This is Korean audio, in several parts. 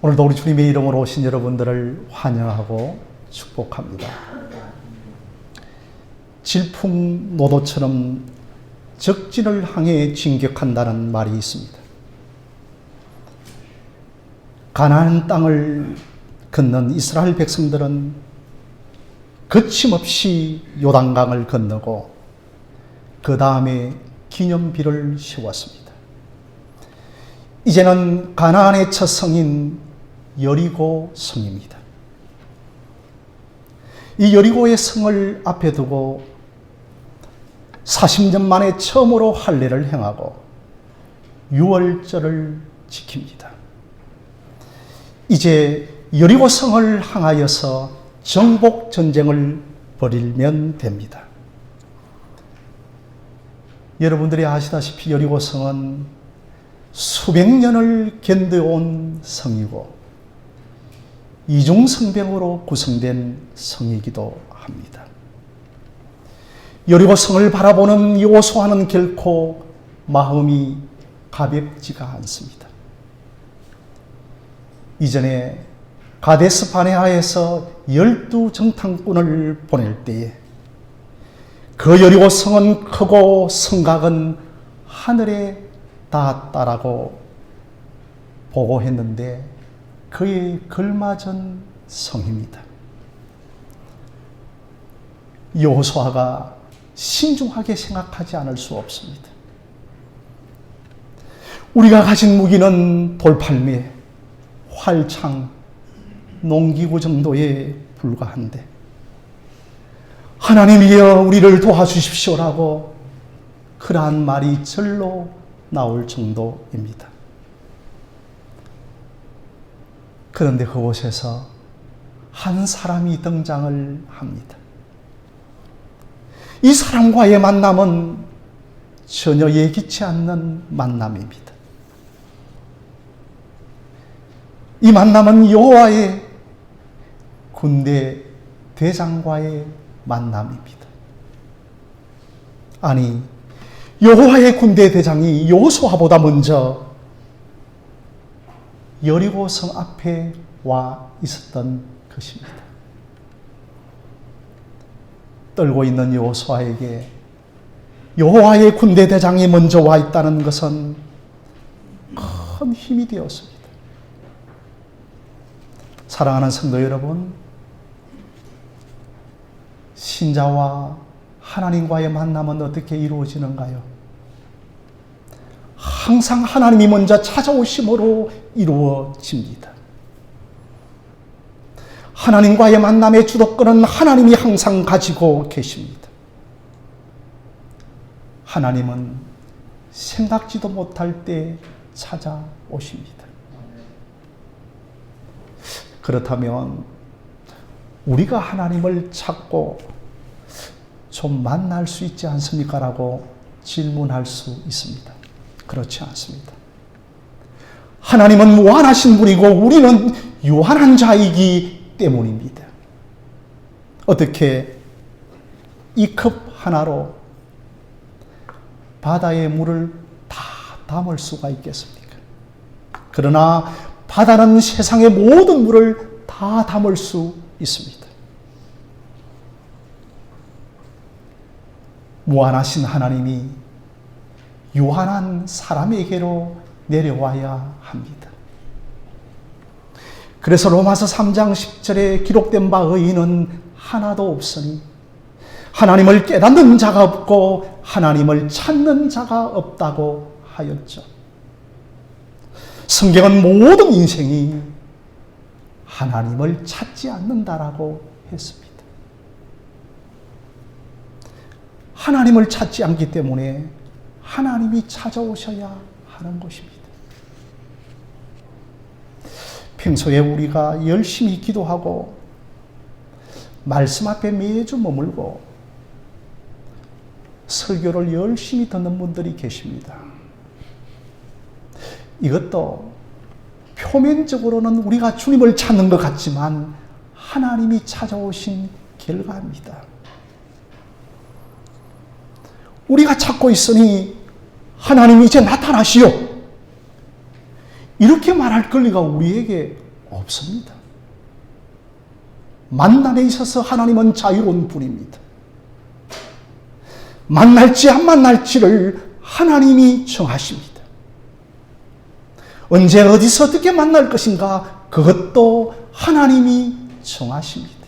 오늘도 우리 주님의 이름으로 오신 여러분들을 환영하고 축복합니다. 질풍노도처럼 적진을 향해 진격한다는 말이 있습니다. 가나안 땅을 건넌 이스라엘 백성들은 거침없이 요단강을 건너고 그 다음에 기념비를 세웠습니다. 이제는 가나안의 첫 성인 여리고 성입니다. 이 여리고의 성을 앞에 두고 40년 만에 처음으로 할례를 행하고 유월절을 지킵니다. 이제 여리고 성을 향하여서 정복 전쟁을 벌이면 됩니다. 여러분들이 아시다시피 여리고 성은 수백 년을 견뎌온 성이고 이중성병으로 구성된 성이기도 합니다. 여리고 성을 바라보는 여호수아는 결코 마음이 가볍지가 않습니다. 이전에 가데스 바네아에서 12정탐꾼을 보낼 때에 그 여리고 성은 크고 성곽은 하늘에 닿았다라고 보고했는데 그에 걸맞은 성입니다. 여호수아가 신중하게 생각하지 않을 수 없습니다. 우리가 가진 무기는 돌팔매, 활창, 농기구 정도에 불과한데 하나님이여 우리를 도와주십시오라고 그러한 말이 절로 나올 정도입니다. 그런데 그곳에서 한 사람이 등장을 합니다. 이 사람과의 만남은 전혀 예기치 않는 만남입니다. 이 만남은 여호와의 군대 대장과의 만남입니다. 아니, 여호와의 군대 대장이 여호수아보다 먼저 여리고 성 앞에 와 있었던 것입니다. 떨고 있는 여호수아에게 여호와의 군대 대장이 먼저 와 있다는 것은 큰 힘이 되었습니다. 사랑하는 성도 여러분, 신자와 하나님과의 만남은 어떻게 이루어지는가요? 항상 하나님이 먼저 찾아오심으로 이루어집니다. 하나님과의 만남의 주도권은 하나님이 항상 가지고 계십니다. 하나님은 생각지도 못할 때 찾아오십니다. 그렇다면 우리가 하나님을 찾고 좀 만날 수 있지 않습니까? 라고 질문할 수 있습니다. 그렇지 않습니다. 하나님은 무한하신 분이고 우리는 유한한 자이기 때문입니다. 어떻게 이 컵 하나로 바다의 물을 다 담을 수가 있겠습니까? 그러나 바다는 세상의 모든 물을 다 담을 수 있습니다. 무한하신 하나님이 유한한 사람에게로 내려와야 합니다. 그래서 로마서 3장 10절에 기록된 바 의인은 하나도 없으니 하나님을 깨닫는 자가 없고 하나님을 찾는 자가 없다고 하였죠. 성경은 모든 인생이 하나님을 찾지 않는다라고 했습니다. 하나님을 찾지 않기 때문에 하나님이 찾아오셔야 하는 것입니다. 평소에 우리가 열심히 기도하고 말씀 앞에 매주 머물고 설교를 열심히 듣는 분들이 계십니다. 이것도 표면적으로는 우리가 주님을 찾는 것 같지만 하나님이 찾아오신 결과입니다. 우리가 찾고 있으니 하나님이 이제 나타나시오. 이렇게 말할 권리가 우리에게 없습니다. 만남에 있어서 하나님은 자유로운 분입니다. 만날지 안 만날지를 하나님이 정하십니다. 언제 어디서 어떻게 만날 것인가 그것도 하나님이 정하십니다.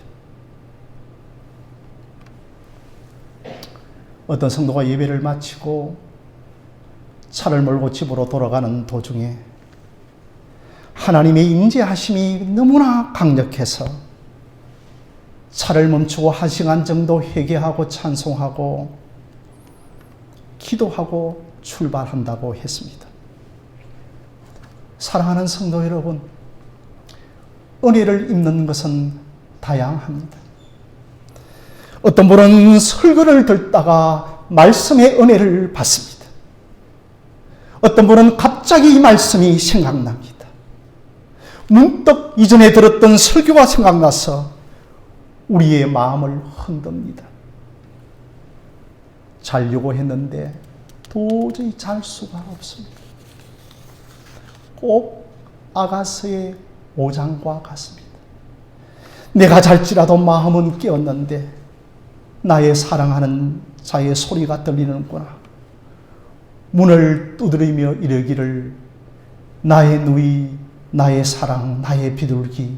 어떤 성도가 예배를 마치고 차를 몰고 집으로 돌아가는 도중에 하나님의 임재하심이 너무나 강력해서 차를 멈추고 1시간 정도 회개하고 찬송하고 기도하고 출발한다고 했습니다. 사랑하는 성도 여러분, 은혜를 입는 것은 다양합니다. 어떤 분은 설교를 듣다가 말씀의 은혜를 받습니다. 어떤 분은 갑자기 이 말씀이 생각납니다. 문득 이전에 들었던 설교가 생각나서 우리의 마음을 흔듭니다. 자려고 했는데 도저히 잘 수가 없습니다. 꼭 아가서의 5장과 같습니다. 내가 잘지라도 마음은 깨었는데 나의 사랑하는 자의 소리가 들리는구나. 문을 두드리며 이르기를 나의 누이, 나의 사랑, 나의 비둘기,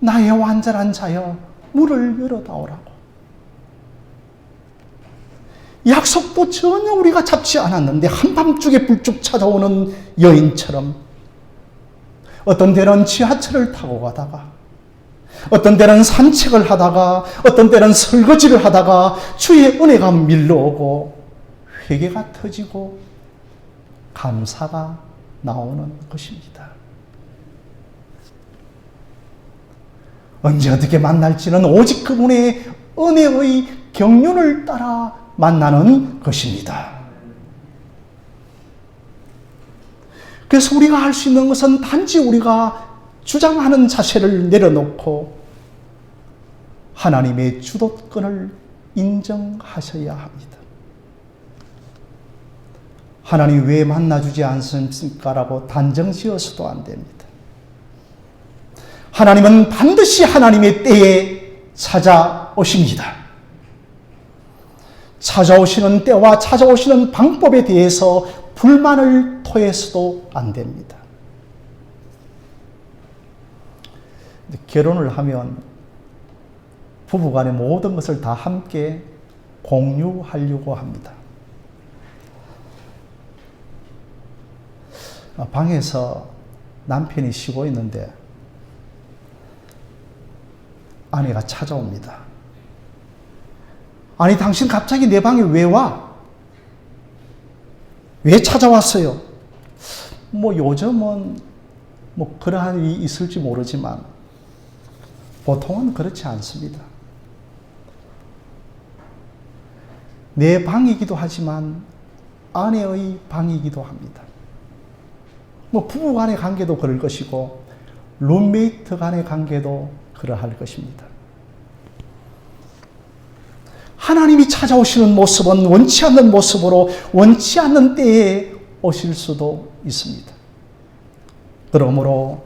나의 완전한 자여 문을 열어다오라고. 약속도 전혀 우리가 잡지 않았는데 한밤중에 불쭉 찾아오는 여인처럼 어떤 때는 지하철을 타고 가다가 어떤 때는 산책을 하다가 어떤 때는 설거지를 하다가 주의 은혜가 밀려오고 회개가 터지고 감사가 나오는 것입니다. 언제 어떻게 만날지는 오직 그분의 은혜의 경륜을 따라 만나는 것입니다. 그래서 우리가 할 수 있는 것은 단지 우리가 주장하는 자세를 내려놓고 하나님의 주도권을 인정하셔야 합니다. 하나님 왜 만나주지 않습니까? 라고 단정 지어서도 안 됩니다. 하나님은 반드시 하나님의 때에 찾아오십니다. 찾아오시는 때와 찾아오시는 방법에 대해서 불만을 토해서도 안 됩니다. 결혼을 하면 부부간의 모든 것을 다 함께 공유하려고 합니다. 방에서 남편이 쉬고 있는데 아내가 찾아옵니다. 아니, 당신 갑자기 내 방에 왜 와? 왜 찾아왔어요? 요즘은 그러한 일이 있을지 모르지만 보통은 그렇지 않습니다. 내 방이기도 하지만 아내의 방이기도 합니다. 부부 간의 관계도 그럴 것이고 룸메이트 간의 관계도 그러할 것입니다. 하나님이 찾아오시는 모습은 원치 않는 모습으로 원치 않는 때에 오실 수도 있습니다. 그러므로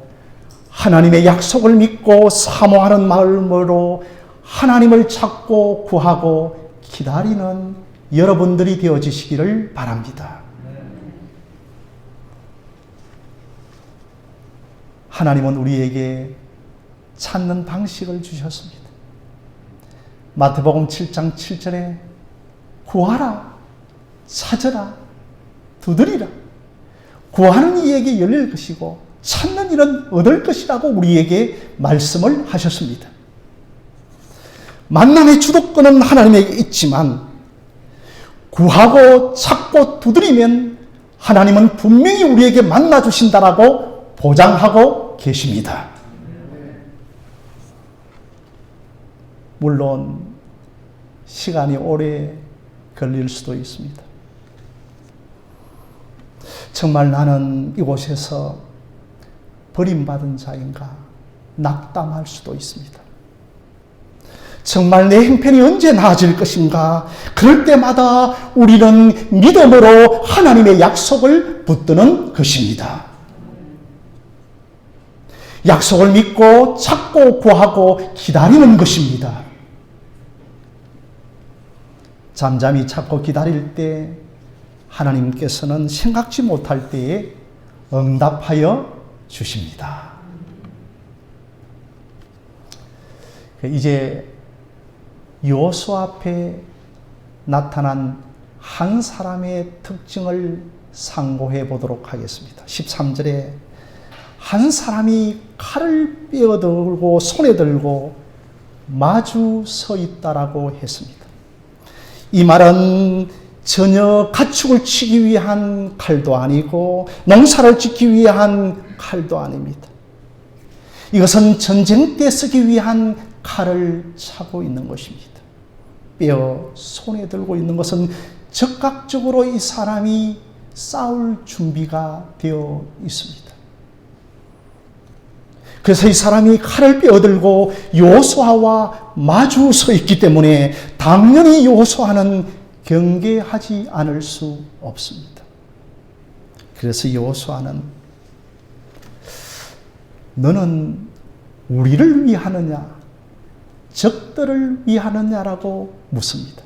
하나님의 약속을 믿고 사모하는 마음으로 하나님을 찾고 구하고 기다리는 여러분들이 되어지시기를 바랍니다. 하나님은 우리에게 찾는 방식을 주셨습니다. 마태복음 7장 7절에 구하라, 찾으라, 두드리라. 구하는 이에게 열릴 것이고 찾는 이는 얻을 것이라고 우리에게 말씀을 하셨습니다. 만남의 주도권은 하나님에게 있지만 구하고 찾고 두드리면 하나님은 분명히 우리에게 만나주신다라고 보장하고 계십니다. 물론 시간이 오래 걸릴 수도 있습니다. 정말 나는 이곳에서 버림받은 자인가 낙담할 수도 있습니다. 정말 내 형편이 언제 나아질 것인가? 그럴 때마다 우리는 믿음으로 하나님의 약속을 붙드는 것입니다. 약속을 믿고 찾고 구하고 기다리는 것입니다. 잠잠히 찾고 기다릴 때 하나님께서는 생각지 못할 때에 응답하여 주십니다. 이제 여호수아 앞에 나타난 한 사람의 특징을 상고해 보도록 하겠습니다. 13절에 한 사람이 칼을 빼어들고 손에 들고 마주 서 있다라고 했습니다. 이 말은 전혀 가축을 치기 위한 칼도 아니고 농사를 짓기 위한 칼도 아닙니다. 이것은 전쟁 때 쓰기 위한 칼을 차고 있는 것입니다. 빼어 손에 들고 있는 것은 즉각적으로 이 사람이 싸울 준비가 되어 있습니다. 그래서 이 사람이 칼을 빼어들고 여호수아와 마주 서 있기 때문에 당연히 여호수아는 경계하지 않을 수 없습니다. 그래서 여호수아는 너는 우리를 위하느냐 적들을 위하느냐라고 묻습니다.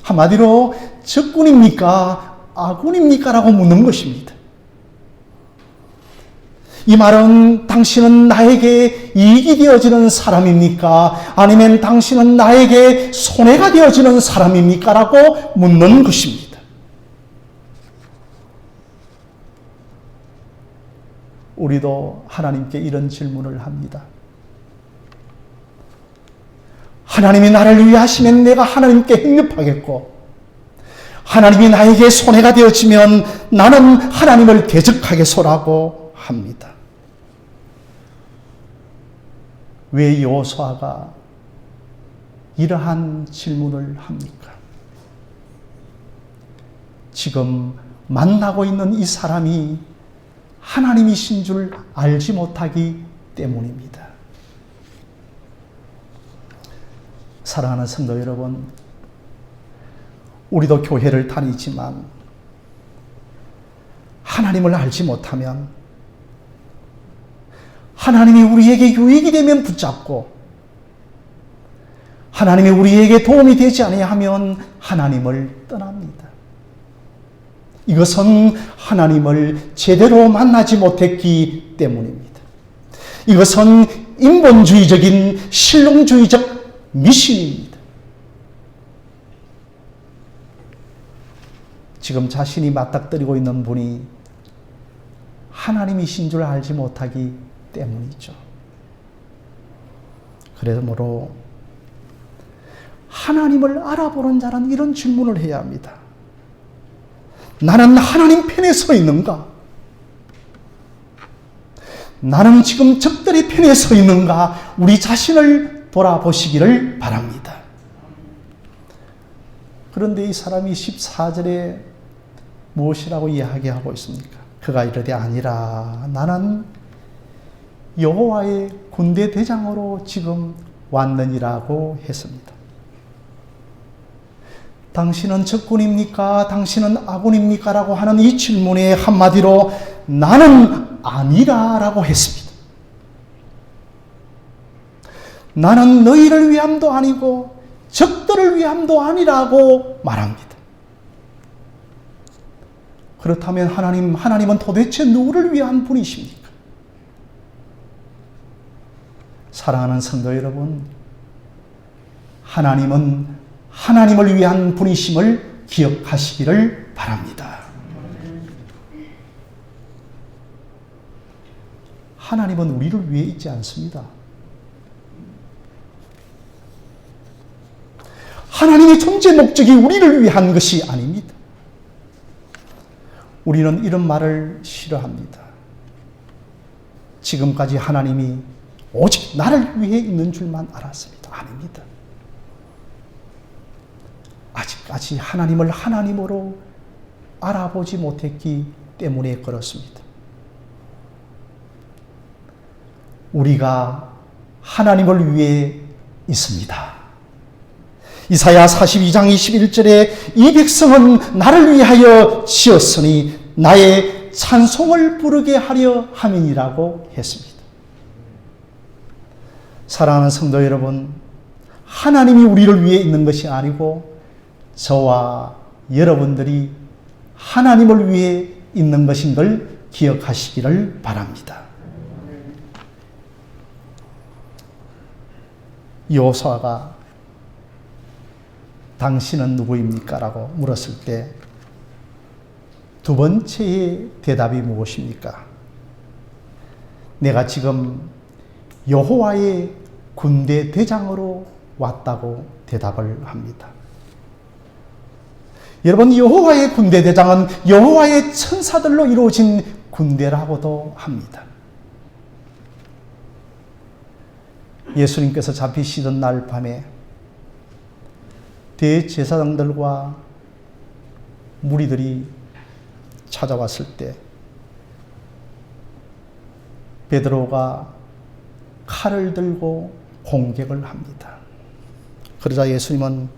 한마디로 적군입니까 아군입니까 라고 묻는 것입니다. 이 말은 당신은 나에게 이익이 되어지는 사람입니까? 아니면 당신은 나에게 손해가 되어지는 사람입니까? 라고 묻는 것입니다. 우리도 하나님께 이런 질문을 합니다. 하나님이 나를 위하시면 내가 하나님께 행립하겠고, 하나님이 나에게 손해가 되어지면 나는 하나님을 대적하겠소라고 합니다. 왜 여호수아가 이러한 질문을 합니까? 지금 만나고 있는 이 사람이 하나님이신 줄 알지 못하기 때문입니다. 사랑하는 성도 여러분, 우리도 교회를 다니지만 하나님을 알지 못하면 하나님이 우리에게 유익이 되면 붙잡고 하나님이 우리에게 도움이 되지 아니하면 하나님을 떠납니다. 이것은 하나님을 제대로 만나지 못했기 때문입니다. 이것은 인본주의적인 실용주의적 미신입니다. 지금 자신이 맞닥뜨리고 있는 분이 하나님이신 줄 알지 못하기 때문이죠. 그러므로 하나님을 알아보는 자는 이런 질문을 해야 합니다. 나는 하나님 편에 서 있는가? 나는 지금 적들의 편에 서 있는가? 우리 자신을 돌아보시기를 바랍니다. 그런데 이 사람이 14절에 무엇이라고 이야기하고 있습니까? 그가 이르되 아니라 나는 여호와의 군대 대장으로 지금 왔느니라고 했습니다. 당신은 적군입니까? 당신은 아군입니까? 라고 하는 이 질문에 한마디로 나는 아니라 라고 했습니다. 나는 너희를 위함도 아니고 적들을 위함도 아니라고 말합니다. 그렇다면 하나님은 도대체 누구를 위한 분이십니까? 사랑하는 성도 여러분, 하나님은 하나님을 위한 분이심을 기억하시기를 바랍니다. 하나님은 우리를 위해 있지 않습니다. 하나님의 존재 목적이 우리를 위한 것이 아닙니다. 우리는 이런 말을 싫어합니다. 지금까지 하나님이 오직 나를 위해 있는 줄만 알았습니다. 아닙니다. 아직까지 하나님을 하나님으로 알아보지 못했기 때문에 그렇습니다. 우리가 하나님을 위해 있습니다. 이사야 42장 21절에 이 백성은 나를 위하여 지었으니 나의 찬송을 부르게 하려 함이니라고 했습니다. 사랑하는 성도 여러분, 하나님이 우리를 위해 있는 것이 아니고 저와 여러분들이 하나님을 위해 있는 것인 걸 기억하시기를 바랍니다. 여호수아가 당신은 누구입니까? 라고 물었을 때 두 번째의 대답이 무엇입니까? 내가 지금 여호와의 군대 대장으로 왔다고 대답을 합니다. 여러분, 여호와의 군대 대장은 여호와의 천사들로 이루어진 군대라고도 합니다. 예수님께서 잡히시던 날 밤에 대제사장들과 무리들이 찾아왔을 때 베드로가 칼을 들고 공격을 합니다. 그러자 예수님은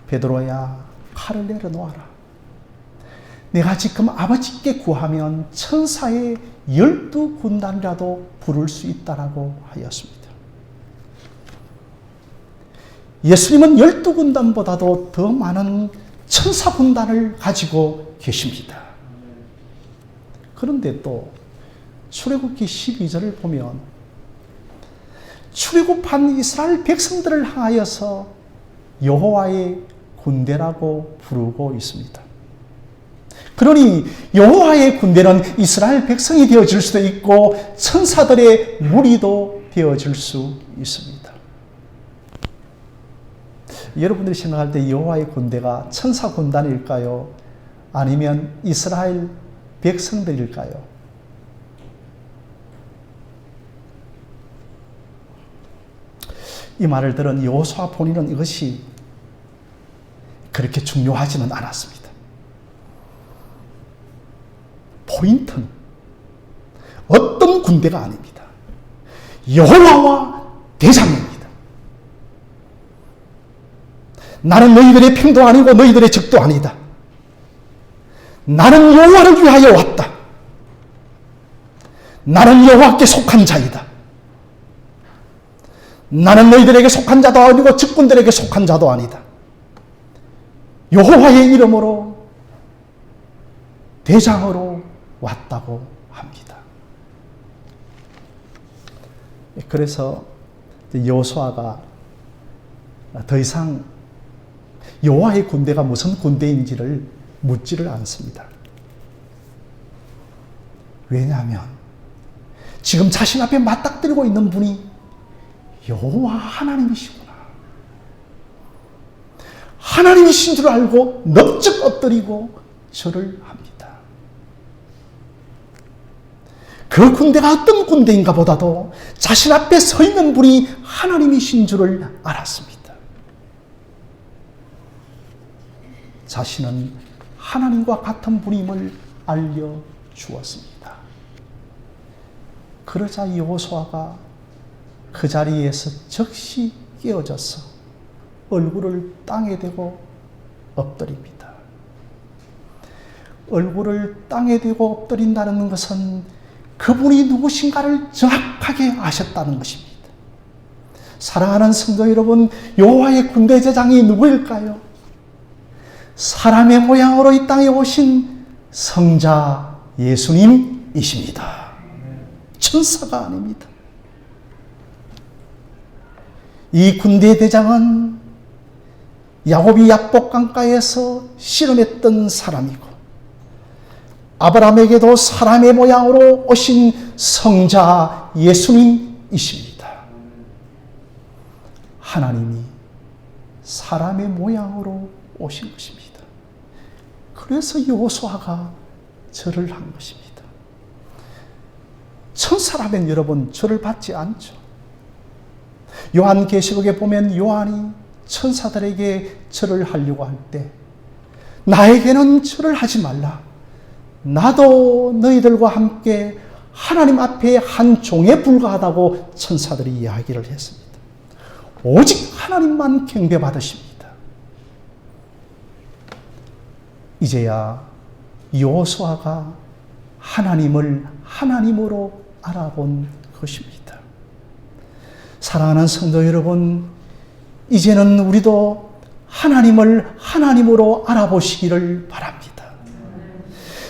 베드로야, 칼을 내려놓아라. 내가 지금 아버지께 구하면 천사의 12군단이라도 부를 수 있다라고 하였습니다. 예수님은 12군단보다도 더 많은 천사군단을 가지고 계십니다. 그런데 또 출애굽기 12절을 보면 출애굽한 이스라엘 백성들을 향하여서 여호와의 군대라고 부르고 있습니다. 그러니 여호와의 군대는 이스라엘 백성이 되어질 수도 있고 천사들의 무리도 되어질 수 있습니다. 여러분들이 생각할 때 여호와의 군대가 천사 군단일까요? 아니면 이스라엘 백성들일까요? 이 말을 들은 여호수아 본인은 이것이 그렇게 중요하지는 않았습니다. 포인트는 어떤 군대가 아닙니다. 여호와와 대장입니다. 나는 너희들의 편도 아니고 너희들의 적도 아니다. 나는 여호와를 위하여 왔다. 나는 여호와께 속한 자이다. 나는 너희들에게 속한 자도 아니고 적군들에게 속한 자도 아니다. 여호와의 이름으로 대장으로 왔다고 합니다. 그래서 여호수아가 더 이상 여호와의 군대가 무슨 군대인지를 묻지를 않습니다. 왜냐하면 지금 자신 앞에 맞닥뜨리고 있는 분이 여호와 하나님이시구나. 하나님이신 줄 알고 넙죽 엎드리고 절을 합니다. 그 군대가 어떤 군대인가 보다도 자신 앞에 서 있는 분이 하나님이신 줄을 알았습니다. 자신은 하나님과 같은 분임을 알려주었습니다. 그러자 여호수아가 그 자리에서 즉시 깨어져서 얼굴을 땅에 대고 엎드립니다. 얼굴을 땅에 대고 엎드린다는 것은 그분이 누구신가를 정확하게 아셨다는 것입니다. 사랑하는 성도 여러분, 여호와의 군대 대장이 누구일까요? 사람의 모양으로 이 땅에 오신 성자 예수님이십니다. 천사가 아닙니다. 이 군대 대장은 야곱이 약복강가에서 실험했던 사람이고 아브라함에게도 사람의 모양으로 오신 성자 예수님이십니다. 하나님이 사람의 모양으로 오신 것입니다. 그래서 여호수아가 절을 한 것입니다. 천사라면 여러분 절을 받지 않죠. 요한계시록에 보면 요한이 천사들에게 절을 하려고 할 때 나에게는 절을 하지 말라. 나도 너희들과 함께 하나님 앞에 한 종에 불과하다고 천사들이 이야기를 했습니다. 오직 하나님만 경배받으십니다. 이제야 여호수아가 하나님을 하나님으로 알아본 것입니다. 사랑하는 성도 여러분, 이제는 우리도 하나님을 하나님으로 알아보시기를 바랍니다.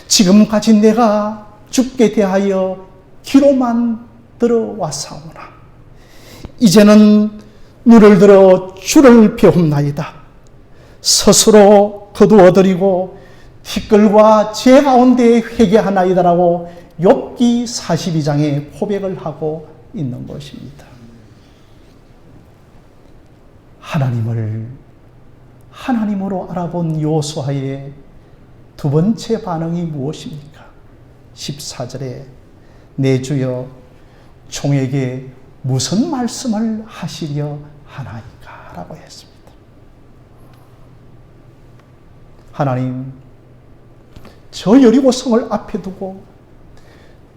지금까지 내가 주께 대하여 귀로만 들어왔사오나 이제는 눈을 들어 주를 배웁나이다. 스스로 거두어드리고 티끌과 제 가운데 회개하나이다라고 욥기 42장에 고백을 하고 있는 것입니다. 하나님을 하나님으로 알아본 여호수아의 두 번째 반응이 무엇입니까? 14절에 내 주여 종에게 무슨 말씀을 하시려 하나이까? 라고 했습니다. 하나님, 저 여리고성을 앞에 두고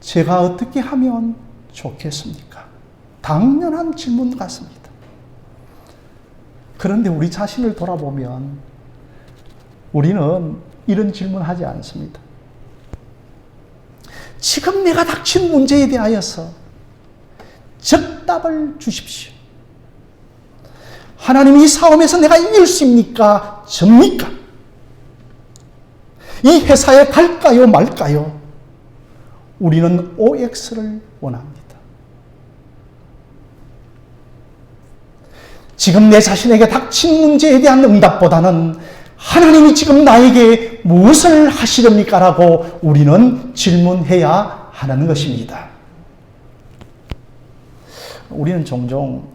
제가 어떻게 하면 좋겠습니까? 당연한 질문 같습니다. 그런데 우리 자신을 돌아보면 우리는 이런 질문하지 않습니다. 지금 내가 닥친 문제에 대하여서 적답을 주십시오. 하나님, 이 싸움에서 내가 이길 수 있습니까? 접니까? 이 회사에 갈까요 말까요? 우리는 OX를 원합니다. 지금 내 자신에게 닥친 문제에 대한 응답보다는 하나님이 지금 나에게 무엇을 하시렵니까? 라고 우리는 질문해야 하는 것입니다. 우리는 종종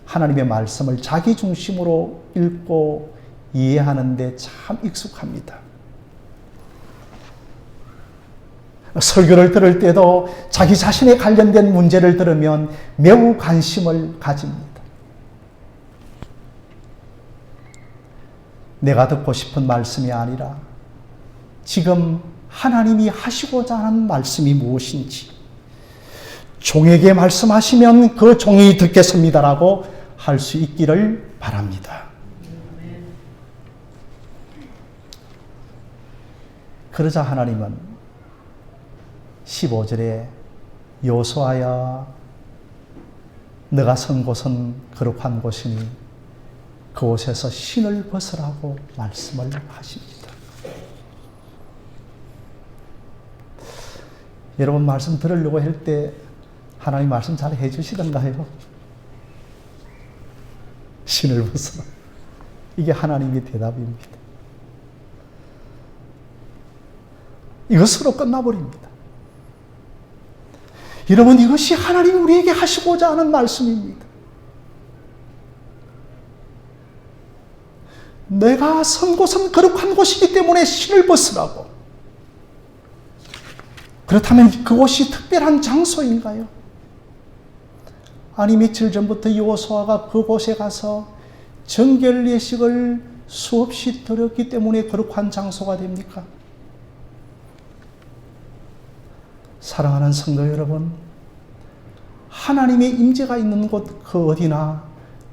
하나님의 말씀을 자기 중심으로 읽고 이해하는데 참 익숙합니다. 설교를 들을 때도 자기 자신에 관련된 문제를 들으면 매우 관심을 가집니다. 내가 듣고 싶은 말씀이 아니라 지금 하나님이 하시고자 하는 말씀이 무엇인지 종에게 말씀하시면 그 종이 듣겠습니다라고 할 수 있기를 바랍니다. 그러자 하나님은 15절에 여호수아야 너가 선 곳은 거룩한 곳이니 그곳에서 신을 벗으라고 말씀을 하십니다. 여러분 말씀 들으려고 할 때 하나님 말씀 잘 해주시던가요? 신을 벗으라. 이게 하나님의 대답입니다. 이것으로 끝나버립니다. 여러분, 이것이 하나님이 우리에게 하시고자 하는 말씀입니다. 내가 선 곳은 거룩한 곳이기 때문에 신을 벗으라고. 그렇다면 그곳이 특별한 장소인가요? 아니, 며칠 전부터 여호수아가 그곳에 가서 정결 예식을 수없이 드렸기 때문에 거룩한 장소가 됩니까? 사랑하는 성도 여러분, 하나님의 임재가 있는 곳 그 어디나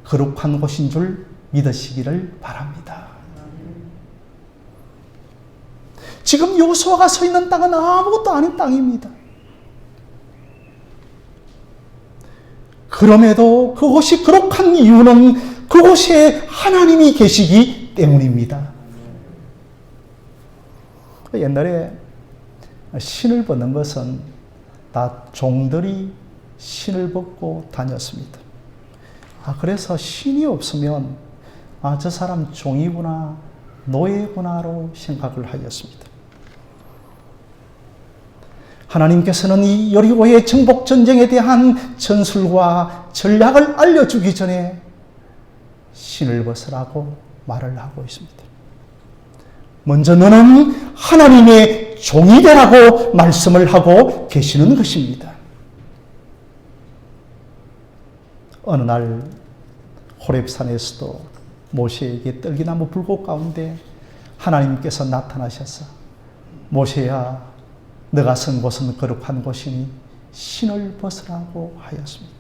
거룩한 곳인 줄 믿으시기를 바랍니다. 지금 여호수아가 서 있는 땅은 아무것도 아닌 땅입니다. 그럼에도 그곳이 거룩한 이유는 그곳에 하나님이 계시기 때문입니다. 옛날에 신을 벗는 것은 다 종들이 신을 벗고 다녔습니다. 그래서 신이 없으면 저 사람 종이구나, 노예구나로 생각을 하였습니다. 하나님께서는 이 여리고의 정복 전쟁에 대한 전술과 전략을 알려주기 전에 신을 벗으라고 말을 하고 있습니다. 먼저 너는 하나님의 종이 되라고 말씀을 하고 계시는 것입니다. 어느 날 호렙산에서도 모세에게 떨기나무 불꽃 가운데 하나님께서 나타나셔서 모세야, 너가 선 곳은 거룩한 곳이니 신을 벗으라고 하였습니다.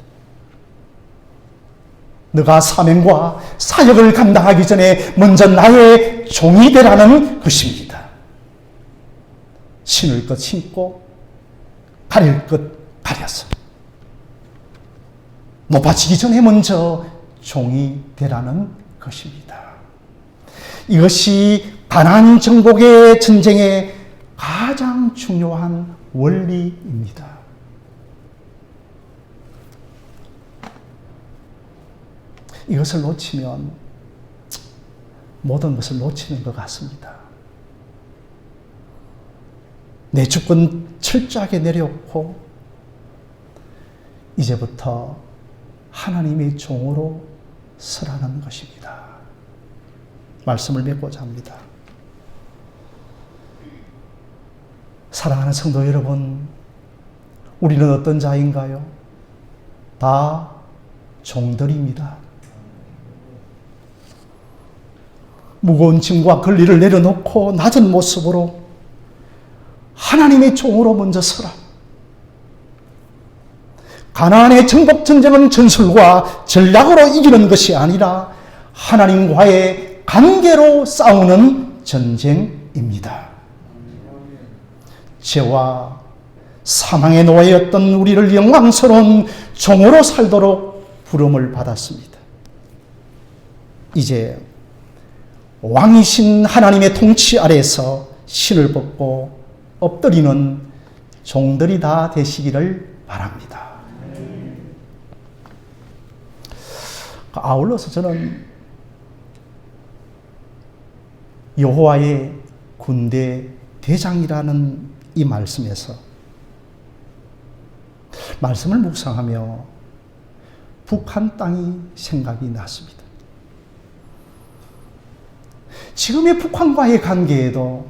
너가 사명과 사역을 감당하기 전에 먼저 나의 종이 되라는 것입니다. 신을 것 신고 가릴 것 가려서. 높아지기 전에 먼저 종이 되라는 것입니다. 이것이 가나안 정복의 전쟁의 가장 중요한 원리입니다. 이것을 놓치면 모든 것을 놓치는 것 같습니다. 내 주권 철저하게 내려놓고 이제부터 하나님의 종으로 서라는 것입니다. 말씀을 맺고자 합니다. 사랑하는 성도 여러분, 우리는 어떤 자인가요? 다 종들입니다. 무거운 짐과 권리를 내려놓고 낮은 모습으로 하나님의 종으로 먼저 서라. 가나안의 정복 전쟁은 전술과 전략으로 이기는 것이 아니라 하나님과의 관계로 싸우는 전쟁입니다. 죄와 사망의 노예였던 우리를 영광스러운 종으로 살도록 부름을 받았습니다. 이제 왕이신 하나님의 통치 아래에서 신을 벗고 엎드리는 종들이 다 되시기를 바랍니다. 아울러서 저는 여호와의 군대 대장이라는 이 말씀에서 말씀을 묵상하며 북한 땅이 생각이 났습니다. 지금의 북한과의 관계에도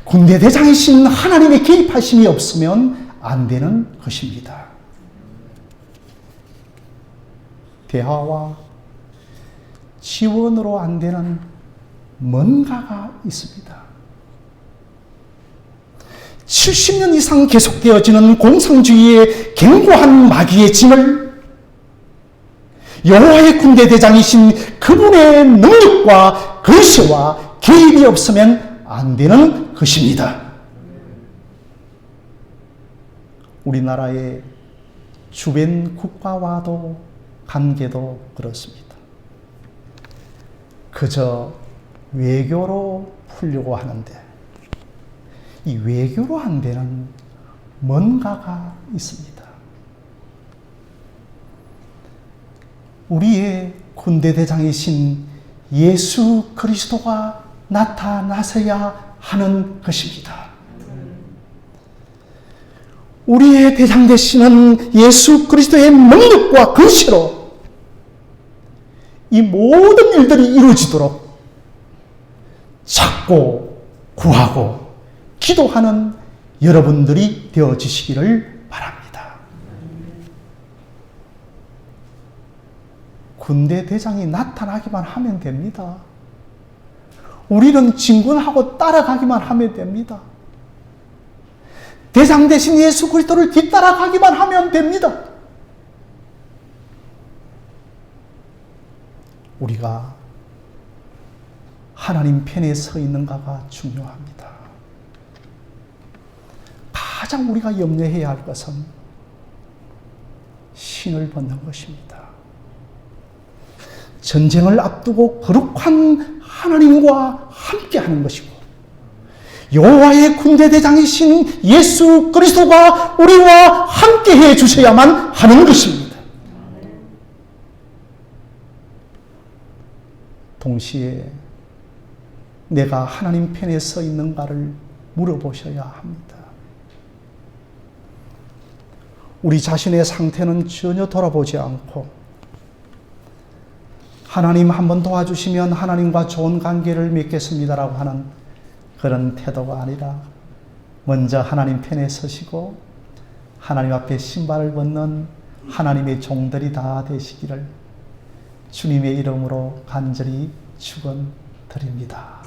군대 대장이신 하나님의 개입하심이 없으면 안 되는 것입니다. 대화와 지원으로 안 되는 뭔가가 있습니다. 70년 이상 계속되어지는 공산주의의 견고한 마귀의 짐을 여호와의 군대 대장이신 그분의 능력과 근시와 개입이 없으면 안 되는 것입니다. 우리나라의 주변 국가와도 관계도 그렇습니다. 그저 외교로 풀려고 하는데 이 외교로 안 되는 뭔가가 있습니다. 우리의 군대 대장이신 예수 그리스도가 나타나서야 하는 것입니다. 우리의 대장 되시는 예수 그리스도의 능력과 근시로 이 모든 일들이 이루어지도록 찾고 구하고 기도하는 여러분들이 되어지시기를 바랍니다. 군대 대장이 나타나기만 하면 됩니다. 우리는 진군하고 따라가기만 하면 됩니다. 대장 대신 예수 그리스도를 뒤따라가기만 하면 됩니다. 우리가 하나님 편에 서 있는가가 중요합니다. 가장 우리가 염려해야 할 것은 신을 벗는 것입니다. 전쟁을 앞두고 거룩한 하나님과 함께하는 것이고 여호와의 군대 대장이신 예수 그리스도가 우리와 함께해 주셔야만 하는 것입니다. 동시에 내가 하나님 편에 서 있는가를 물어보셔야 합니다. 우리 자신의 상태는 전혀 돌아보지 않고 하나님 한번 도와주시면 하나님과 좋은 관계를 맺겠습니다라고 하는 그런 태도가 아니라 먼저 하나님 편에 서시고 하나님 앞에 신발을 벗는 하나님의 종들이 다 되시기를 주님의 이름으로 간절히 축원드립니다.